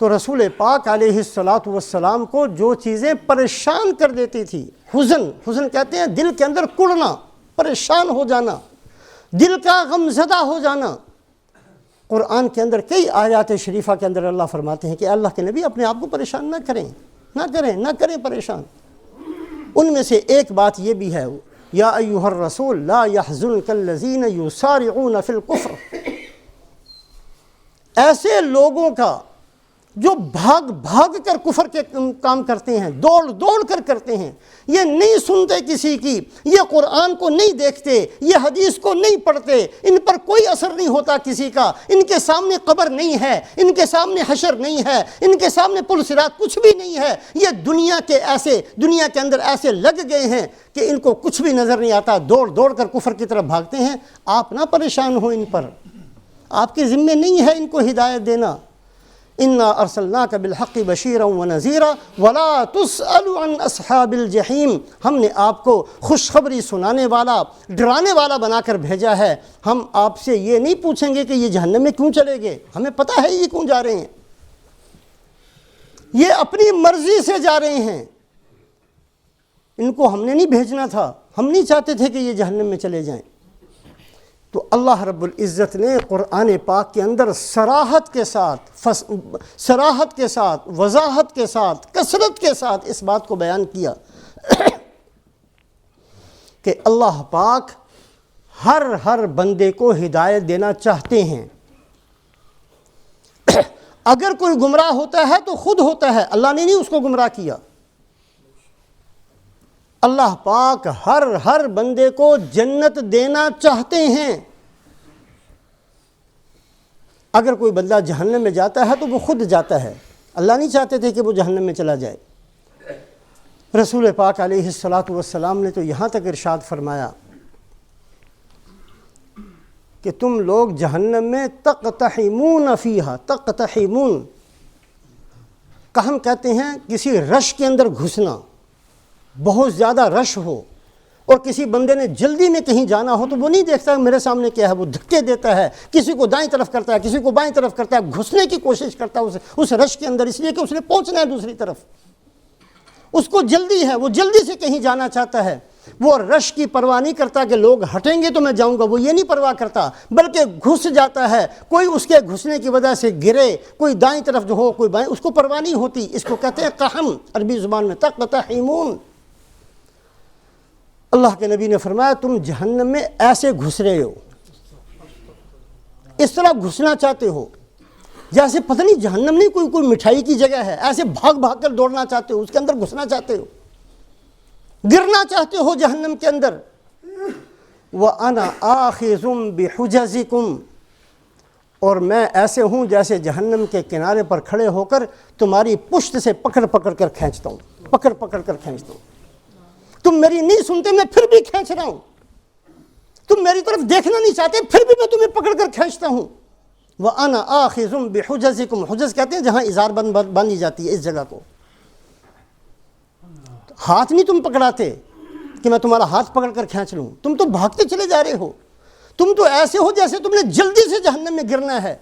تو رسول پاک علیہ الصلاۃ والسلام کو جو چیزیں پریشان کر دیتی تھی، حزن کہتے ہیں دل کے اندر کڑنا، پریشان ہو جانا، دل کا غم زدہ ہو جانا، قرآن کے اندر کئی آیات شریفہ کے اندر اللہ فرماتے ہیں کہ اللہ کے نبی اپنے آپ کو پریشان نہ کریں پریشان۔ ان میں سے ایک بات یہ بھی ہے، یا ایھا الرسول لا یحزنک الذین یسارعون فی الکفر، ایسے لوگوں کا جو بھاگ کر کفر کے کام کرتے ہیں، دوڑ کر کرتے ہیں، یہ نہیں سنتے کسی کی، یہ قرآن کو نہیں دیکھتے، یہ حدیث کو نہیں پڑھتے، ان پر کوئی اثر نہیں ہوتا کسی کا، ان کے سامنے قبر نہیں ہے، ان کے سامنے حشر نہیں ہے، ان کے سامنے پل صراط کچھ بھی نہیں ہے، یہ دنیا کے اندر ایسے لگ گئے ہیں کہ ان کو کچھ بھی نظر نہیں آتا، دوڑ کر کفر کی طرف بھاگتے ہیں۔ آپ نہ پریشان ہو ان پر، آپ کے ذمے نہیں ہے ان کو ہدایت دینا۔ انا ارسلناک بالحق بشیرا ونذیرا ولا تسأل عن اصحاب الجحیم، ہم نے آپ کو خوشخبری سنانے والا، ڈرانے والا بنا کر بھیجا ہے۔ ہم آپ سے یہ نہیں پوچھیں گے کہ یہ جہنم میں کیوں چلے گئے، ہمیں پتہ ہے یہ کیوں جا رہے ہیں، یہ اپنی مرضی سے جا رہے ہیں، ان کو ہم نے نہیں بھیجنا تھا، ہم نہیں چاہتے تھے کہ یہ جہنم میں چلے جائیں۔ تو اللہ رب العزت نے قرآن پاک کے اندر صراحت کے ساتھ، وضاحت کے ساتھ، کثرت کے ساتھ اس بات کو بیان کیا کہ اللہ پاک ہر بندے کو ہدایت دینا چاہتے ہیں۔ اگر کوئی گمراہ ہوتا ہے تو خود ہوتا ہے، اللہ نے نہیں اس کو گمراہ کیا۔ اللہ پاک ہر بندے کو جنت دینا چاہتے ہیں۔ اگر کوئی بندہ جہنم میں جاتا ہے تو وہ خود جاتا ہے، اللہ نہیں چاہتے تھے کہ وہ جہنم میں چلا جائے۔ رسول پاک علیہ الصلاۃ والسلام نے تو یہاں تک ارشاد فرمایا کہ تم لوگ جہنم میں تقتحمون فیہا، تقتحمون ہم کہتے ہیں کسی رش کے اندر گھسنا، بہت زیادہ رش ہو اور کسی بندے نے جلدی میں کہیں جانا ہو تو وہ نہیں دیکھتا میرے سامنے کیا ہے، وہ دھکے دیتا ہے، کسی کو دائیں طرف کرتا ہے، کسی کو بائیں طرف کرتا ہے، گھسنے کی کوشش کرتا ہے اس رش کے اندر، اس لیے کہ اس نے پہنچنا ہے دوسری طرف، اس کو جلدی ہے، وہ جلدی سے کہیں جانا چاہتا ہے، وہ رش کی پرواہ نہیں کرتا کہ لوگ ہٹیں گے تو میں جاؤں گا، وہ یہ نہیں پرواہ کرتا، بلکہ گھس جاتا ہے، کوئی اس کے گھسنے کی وجہ سے گرے، کوئی دائیں طرف جو ہو کوئی بائیں، اس کو پرواہ نہیں ہوتی۔ اس کو کہتے ہیں قحم عربی زبان میں، تقتحمون۔ اللہ کے نبی نے فرمایا تم جہنم میں ایسے گھس رہے ہو، اس طرح گھسنا چاہتے ہو جیسے پتہ نہیں جہنم نہیں کوئی مٹھائی کی جگہ ہے، ایسے بھاگ کر دوڑنا چاہتے ہو، اس کے اندر گھسنا چاہتے ہو، گرنا چاہتے ہو جہنم کے اندر۔ وَأَنَا آخِذٌ بِحُجَزِكُمْ، اور میں ایسے ہوں جیسے جہنم کے کنارے پر کھڑے ہو کر تمہاری پشت سے پکڑ کر کھینچتا ہوں، پکڑ کر کھینچتا ہوں۔ تم میری نہیں سنتے، میں پھر بھی کھینچ رہا ہوں، تم میری طرف دیکھنا نہیں چاہتے، پھر بھی میں تمہیں پکڑ کر کھینچتا ہوں۔ وَأَنَا آخِذٌ بِحُجَزِكُمْ، حجز کہتے ہیں جہاں ازار باندھی جاتی ہے، اس جگہ کو۔ ہاتھ نہیں تم پکڑاتے کہ میں تمہارا ہاتھ پکڑ کر کھینچ لوں، تم تو بھاگتے چلے جا رہے ہو، تم تو ایسے ہو جیسے تم نے جلدی سے جہنم میں گرنا ہے،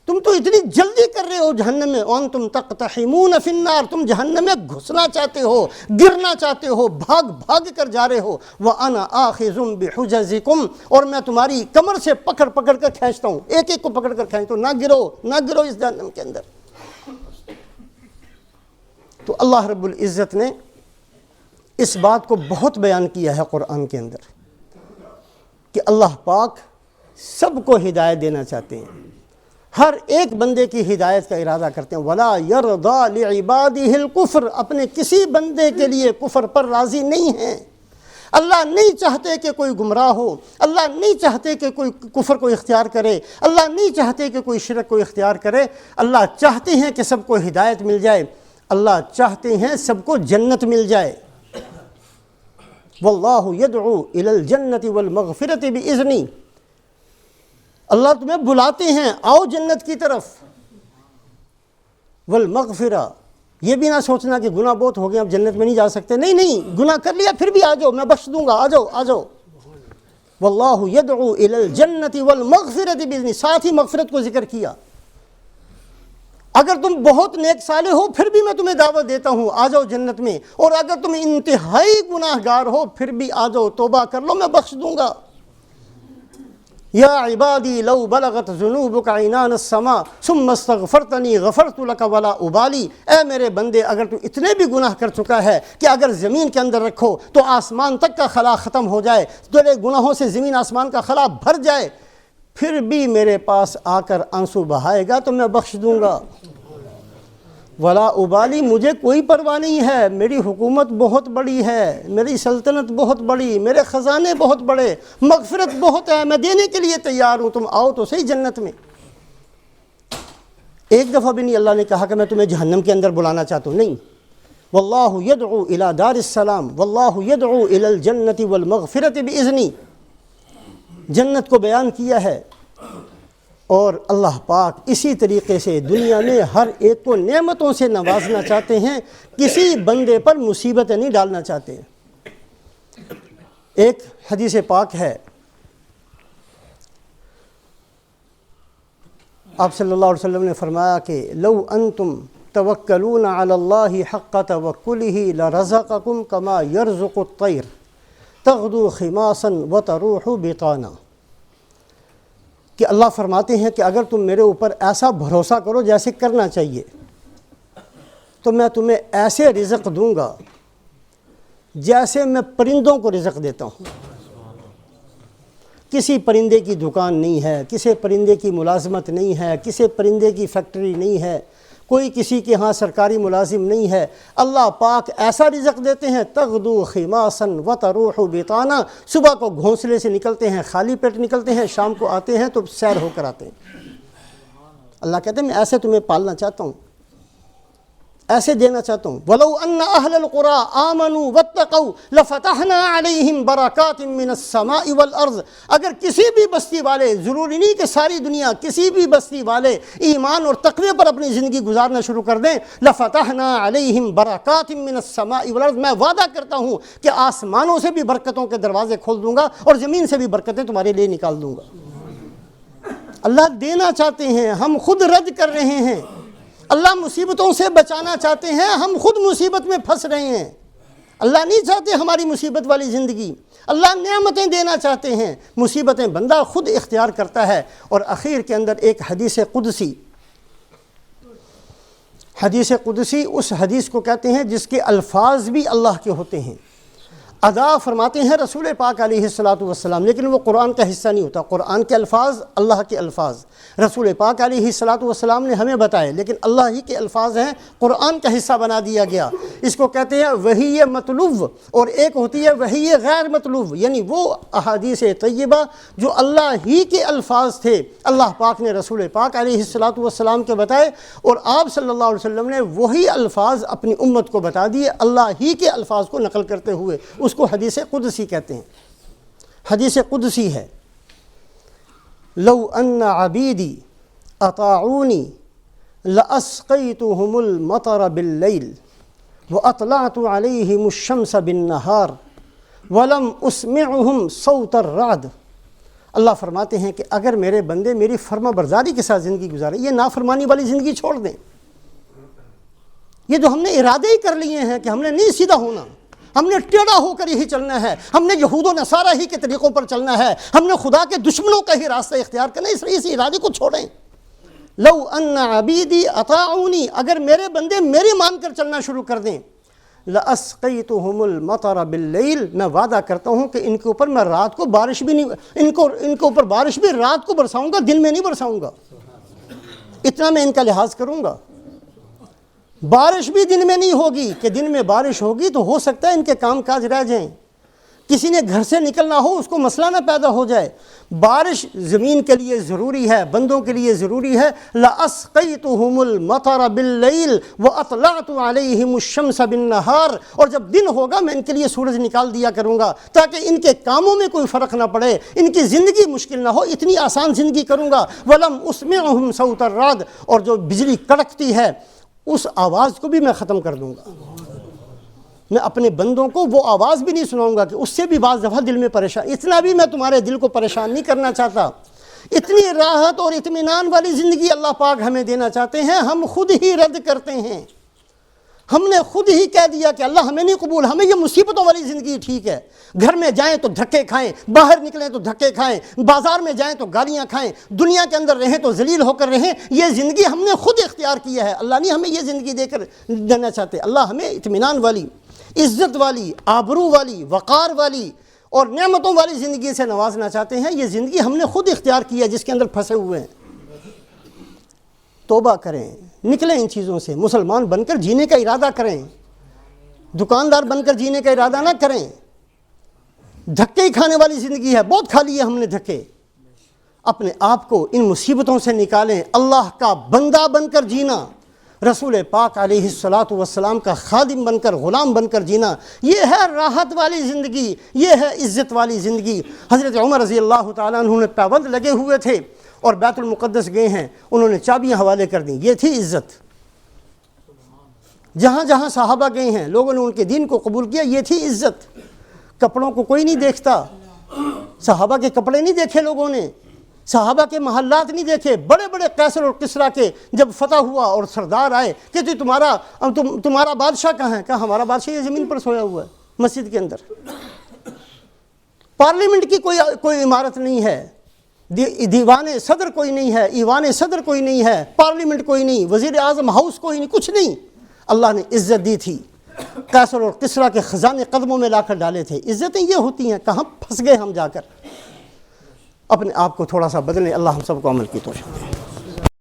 تم تو اتنی جلدی کر رہے ہو جہنم میں۔ وَأَنْتُمْ تَقْتَحِمُونَ فِي النَّارِ، تم جہنم میں گھسنا چاہتے ہو، گرنا چاہتے ہو، بھاگ کر جا رہے ہو۔ وَأَنَا آخِذٌ بِحُجَزِكُمْ، اور میں تمہاری کمر سے پکڑ کر کھینچتا ہوں، ایک کو پکڑ کر کھینچتا ہوں، نہ گرو اس جہنم کے اندر۔ تو اللہ رب العزت نے اس بات کو بہت بیان کیا ہے قرآن کے اندر کہ اللہ پاک سب کو ہدایت دینا چاہتے ہیں، ہر ایک بندے کی ہدایت کا ارادہ کرتے ہیں۔ وَلَا يَرْضَى لِعِبَادِهِ الْكُفْرَ، اپنے کسی بندے کے لیے کفر پر راضی نہیں ہیں۔ اللہ نہیں چاہتے کہ کوئی گمراہ ہو، اللہ نہیں چاہتے کہ کوئی کفر کو اختیار کرے، اللہ نہیں چاہتے کہ کوئی شرک کو اختیار کرے، اللہ چاہتے ہیں کہ سب کو ہدایت مل جائے، اللہ چاہتے ہیں سب کو جنت مل جائے۔ وَاللَّهُ يَدْعُو إِلَى الْجَنَّةِ وَالْمَغْفِرَةِ بِإِذْنِهِ، اللہ تمہیں بلاتے ہیں آؤ جنت کی طرف۔ والمغفرہ، یہ بھی نہ سوچنا کہ گناہ بہت ہو گیا اب جنت میں نہیں جا سکتے، نہیں، گناہ کر لیا پھر بھی آ جاؤ، میں بخش دوں گا، آ جاؤ۔ واللہ یدعو الی الجنت والمغفرۃ باذنہ، ساتھ ہی مغفرت کو ذکر کیا۔ اگر تم بہت نیک صالح ہو پھر بھی میں تمہیں دعوت دیتا ہوں آ جاؤ جنت میں، اور اگر تم انتہائی گناہ گار ہو پھر بھی آ جاؤ توبہ کر لو میں بخش دوں گا۔ یا عبادی لو بلغت ذنوبک عنان السماء ثم استغفرتنی غفرت لک ولا ابالی، اے میرے بندے اگر تو اتنے بھی گناہ کر چکا ہے کہ اگر زمین کے اندر رکھو تو آسمان تک کا خلا ختم ہو جائے، تیرے گناہوں سے زمین آسمان کا خلا بھر جائے، پھر بھی میرے پاس آ کر آنسو بہائے گا تو میں بخش دوں گا۔ ولا ابالی، مجھے کوئی پرواہ نہیں ہے، میری حکومت بہت بڑی ہے، میری سلطنت بہت بڑی، میرے خزانے بہت بڑے، مغفرت بہت ہے، میں دینے کے لیے تیار ہوں، تم آؤ تو صحیح جنت میں۔ ایک دفعہ بھی نہیں اللہ نے کہا کہ میں تمہیں جہنم کے اندر بلانا چاہتا ہوں، نہیں۔ واللہ یدعو الی دار السلام واللہ یدعو الی الجنت والمغفرت باذنی، جنت کو بیان کیا ہے، اور اللہ پاک اسی طریقے سے دنیا میں ہر ایک کو نعمتوں سے نوازنا چاہتے ہیں، کسی بندے پر مصیبتیں نہیں ڈالنا چاہتے ہیں۔ ایک حدیث پاک ہے، آپ صلی اللہ علیہ وسلم نے فرمایا کہ لو انتم توکلون علی اللہ حق توکلہ لرزقکم کما یرزق الطیر تغدو خماسا وتروح بطانا، کہ اللہ فرماتے ہیں کہ اگر تم میرے اوپر ایسا بھروسہ کرو جیسے کرنا چاہیے تو میں تمہیں ایسے رزق دوں گا جیسے میں پرندوں کو رزق دیتا ہوں۔ کسی پرندے کی دکان نہیں ہے، کسی پرندے کی ملازمت نہیں ہے، کسی پرندے کی فیکٹری نہیں ہے، کوئی کسی کے ہاں سرکاری ملازم نہیں ہے، اللہ پاک ایسا رزق دیتے ہیں تغدو خماسا وتروح بطانا، صبح کو گھونسلے سے نکلتے ہیں خالی پیٹ نکلتے ہیں، شام کو آتے ہیں تو سیر ہو کر آتے ہیں۔ اللہ کہتے ہیں میں ایسے تمہیں پالنا چاہتا ہوں، ایسے دینا چاہتا ہوں۔ وَلَوْ أَنَّ أَهْلَ الْقُرَىٰ آمَنُوا وَاتَّقَوْا لَفَتَحْنَا عَلَيْهِمْ بَرَكَاتٍ مِّنَ السَّمَاءِ وَالْأَرْضِ، اگر کسی بھی بستی والے، ضروری نہیں کہ ساری دنیا، کسی بھی بستی والے ایمان اور تقوی پر اپنی زندگی گزارنا شروع کر دیں، لَفَتَحْنَا عَلَيْهِمْ بَرَكَاتٍ مِّنَ السَّمَاءِ وَالْأَرْضِ، میں وعدہ کرتا ہوں کہ آسمانوں سے بھی برکتوں کے دروازے کھول دوں گا اور زمین سے بھی برکتیں تمہارے لیے نکال دوں گا۔ اللہ دینا چاہتے ہیں، ہم خود رد کر رہے ہیں۔ اللہ مصیبتوں سے بچانا چاہتے ہیں، ہم خود مصیبت میں پھنس رہے ہیں۔ اللہ نہیں چاہتے ہماری مصیبت والی زندگی، اللہ نعمتیں دینا چاہتے ہیں، مصیبتیں بندہ خود اختیار کرتا ہے۔ اور اخیر کے اندر ایک حدیث قدسی اس حدیث کو کہتے ہیں جس کے الفاظ بھی اللہ کے ہوتے ہیں، ادا فرماتے ہیں رسول پاک علیہ الصلاۃ والسلام، لیکن وہ قرآن کا حصہ نہیں ہوتا۔ قرآن کے الفاظ اللہ کے الفاظ رسول پاک علیہ الصلاۃ والسلام نے ہمیں بتائے، لیکن اللہ ہی کے الفاظ ہیں، قرآن کا حصہ بنا دیا گیا۔ اس کو کہتے ہیں وحی مطلوب، اور ایک ہوتی ہے وحی غیر مطلوب، یعنی وہ احادیث طیبہ جو اللہ ہی کے الفاظ تھے، اللہ پاک نے رسول پاک علیہ الصلاۃ والسلام کے بتائے، اور آپ صلی اللہ علیہ وسلم نے وہی الفاظ اپنی امت کو بتا دیے اللہ ہی کے الفاظ کو نقل کرتے ہوئے۔ اس کو حدیث قدسی کہتے ہیں۔ حدیث قدسی ہے لو ان عبیدی اطاعونی لاسقیتهم المطر باللیل واطلعت علیہم الشمس بالنہار ولم اسمعهم صوت الرعد، اللہ فرماتے ہیں کہ اگر میرے بندے میری فرما برداری کے ساتھ زندگی گزارے، یہ نافرمانی والی زندگی چھوڑ دیں، یہ جو ہم نے ارادے ہی کر لیے ہیں کہ ہم نے نہیں سیدھا ہونا، ہم نے ٹیڑھا ہو کر یہی چلنا ہے، ہم نے یہود و نصارہ ہی کے طریقوں پر چلنا ہے، ہم نے خدا کے دشمنوں کا ہی راستہ اختیار کرنا ہے، اس ارادے کو چھوڑیں۔ لو ان عبیدی اطاعونی، اگر میرے بندے میری مان کر چلنا شروع کر دیں، لاسقیتهم المطر باللیل، میں وعدہ کرتا ہوں کہ ان کے اوپر میں رات کو بارش بھی نہیں، ان کے اوپر بارش بھی رات کو برساؤں گا، دن میں نہیں برساؤں گا، اتنا میں ان کا لحاظ کروں گا۔ بارش بھی دن میں نہیں ہوگی کہ دن میں بارش ہوگی تو ہو سکتا ہے ان کے کام کاج رہ جائیں، کسی نے گھر سے نکلنا ہو اس کو مسئلہ نہ پیدا ہو جائے۔ بارش زمین کے لیے ضروری ہے، بندوں کے لیے ضروری ہے۔ لَأَسْقَيْتُهُمُ الْمَطَرَ بِاللَّيْلِ وَأَطْلَعْتُ عَلَيْهِمُ الشَّمْسَ بِالنَّهَارِ، اور جب دن ہوگا میں ان کے لیے سورج نکال دیا کروں گا تاکہ ان کے کاموں میں کوئی فرق نہ پڑے، ان کی زندگی مشکل نہ ہو، اتنی آسان زندگی کروں گا۔ وَلَمْ أُسْمِعْهُمْ صَوْتَ الرَّعْدِ، اور جو بجلی کڑکتی ہے اس آواز کو بھی میں ختم کر دوں گا، میں اپنے بندوں کو وہ آواز بھی نہیں سناؤں گا کہ اس سے بھی بعض دفعہ دل میں پریشان، اتنا بھی میں تمہارے دل کو پریشان نہیں کرنا چاہتا اتنی راحت اور اطمینان والی زندگی اللہ پاک ہمیں دینا چاہتے ہیں، ہم خود ہی رد کرتے ہیں۔ ہم نے خود ہی کہہ دیا کہ اللہ ہمیں نہیں قبول، ہمیں یہ مصیبتوں والی زندگی ٹھیک ہے۔ گھر میں جائیں تو دھکے کھائیں، باہر نکلیں تو دھکے کھائیں، بازار میں جائیں تو گالیاں کھائیں، دنیا کے اندر رہیں تو ذلیل ہو کر رہیں۔ یہ زندگی ہم نے خود اختیار کیا ہے، اللہ نہیں ہمیں یہ زندگی دے کر دینا چاہتے۔ اللہ ہمیں اطمینان والی، عزت والی، آبرو والی، وقار والی اور نعمتوں والی زندگی سے نوازنا چاہتے ہیں۔ یہ زندگی ہم نے خود اختیار کی ہے جس کے اندر پھنسے ہوئے ہیں۔ توبہ کریں، نکلیں ان چیزوں سے، مسلمان بن کر جینے کا ارادہ کریں، دکاندار بن کر جینے کا ارادہ نہ کریں۔ دھکے ہی کھانے والی زندگی ہے، بہت کھا لیے ہم نے دھکے۔ اپنے آپ کو ان مصیبتوں سے نکالیں، اللہ کا بندہ بن کر جینا، رسول پاک علیہ الصلاۃ والسلام کا خادم بن کر، غلام بن کر جینا، یہ ہے راحت والی زندگی، یہ ہے عزت والی زندگی۔ حضرت عمر رضی اللہ تعالیٰ عنہ نے پابند لگے ہوئے تھے اور بیت المقدس گئے ہیں، انہوں نے چابیاں حوالے کر دیں، یہ تھی عزت۔ جہاں جہاں صحابہ گئے ہیں لوگوں نے ان کے دین کو قبول کیا، یہ تھی عزت۔ کپڑوں کو کوئی نہیں دیکھتا، صحابہ کے کپڑے نہیں دیکھے لوگوں نے، صحابہ کے محلات نہیں دیکھے۔ بڑے بڑے قیصر اور کسریٰ کے جب فتح ہوا اور سردار آئے کہ تمہارا بادشاہ کہاں ہے؟ کہا ہمارا بادشاہ یہ زمین پر سویا ہوا ہے مسجد کے اندر۔ پارلیمنٹ کی کوئی عمارت نہیں ہے، دیوان صدر کوئی نہیں ہے، ایوان صدر کوئی نہیں ہے، پارلیمنٹ کوئی نہیں، وزیر اعظم ہاؤس کوئی نہیں، کچھ نہیں۔ اللہ نے عزت دی تھی، قیصر اور کسریٰ کے خزانے قدموں میں لا کر ڈالے تھے۔ عزتیں یہ ہوتی ہیں، کہاں پھنس گئے ہم جا کر۔ اپنے آپ کو تھوڑا سا بدلیں، اللہ ہم سب کو عمل کی توفیق دے۔